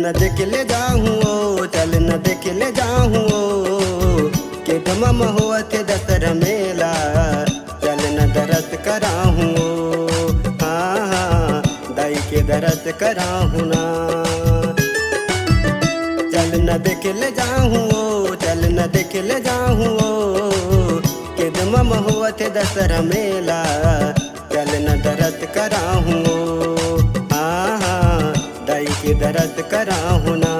न देख ले जाऊँ ओ, चल न देख ले जाऊँ ओ, के दमम हुआ थे दशहरा मेला, चल न दरस कराहूँ ओ, हाँ हाँ दाई के दरस कराहूँ ना। चल न देख ले जाऊँ ओ, चल न देख ले जाऊँ ओ, के दमम हुआ थे दशहरा मेला, चल न दरस कराहूँ ओ, हाँ हाँ दाई के दरस कराहूँ ना।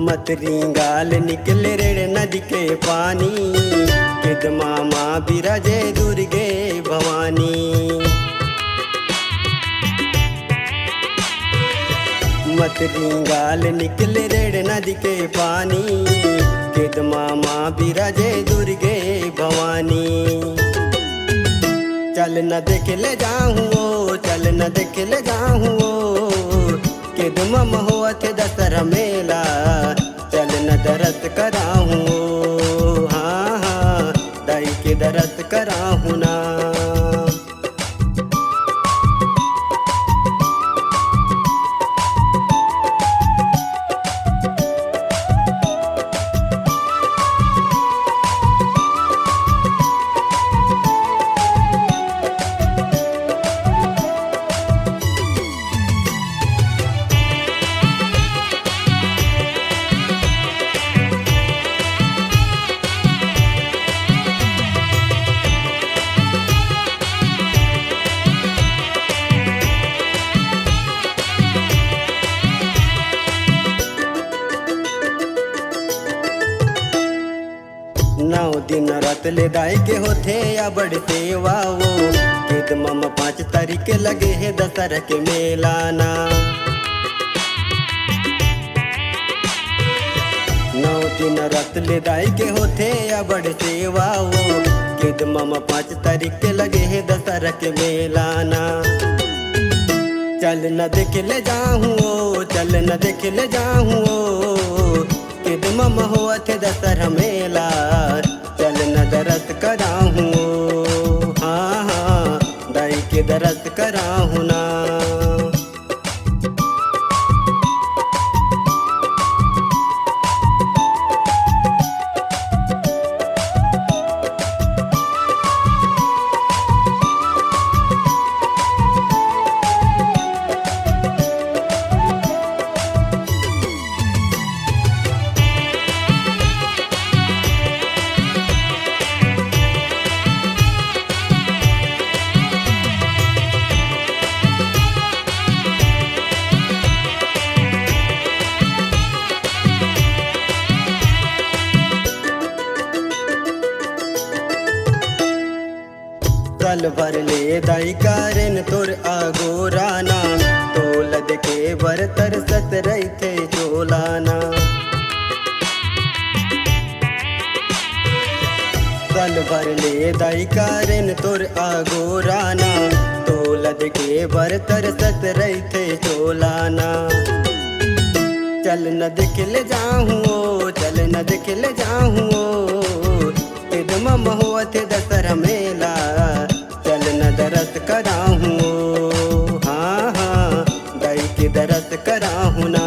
मत रिंगाल निकले रे नदी के पानी, किद मामा बिराजे दुर्गे भवानी। मत रिंगाल निकले रे नदी के पानी, किद मामा बिराजे दुर्गे भवानी। चल न देख ले जाऊँ ओ, चल न देख ले जाऊँ ओ, के दमम हुआ थे दशहरा मेला, चल न दरस कराहूँ ओ, हाँ हाँ दाई के दरस कराहूँ ना। नौ दिन रात ले दाई के होथे या बड़ सेवा वो, किद मम 5 तारीख लगे है दशहरा के मेला ना। 9 दिन रात ले दाई के होथे या बड़ सेवा वो, किद मम 5 तारीख लगे है दशहरा के मेला ना। चल न देख ले जाऊँ ओ, चल न देख ले जाऊँ ओ, किद मम हुआ थे दशहरा मेला, चल न दरस कराहूँ ओ, हाँ हाँ दाई के दरस कराहूँ ना। साल भर ले दाई कारण तोर आगोराना, तोल देखे बर तरसत रही थे चोलाना। साल भर ले दाई कारण तोर आगोराना, तोल देखे बर तरसत रही थे चोलाना। चल न देख ले जाऊँ ओ, चल न देख ले जाऊँ ओ, किद मम हुआ थे दशहरा मेला, चल न दरस कराहूँ ओ, हाँ हाँ दाई के दरस कराहूँ ना।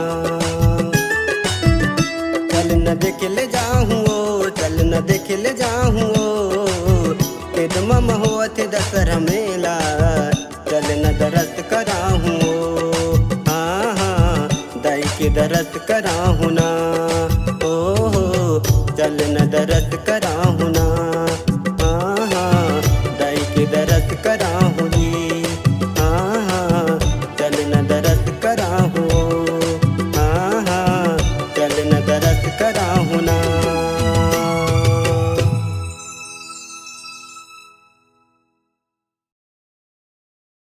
चल न देख ले जाऊँ ओ, चल न देख ले जाऊँ ओ, किद मम हुआ थे दशहरा मेला, चल न दरस कराहूँ ओ, हाँ हाँ दाई के दरस कराहूँ ना। ओ हो चल न दरस कर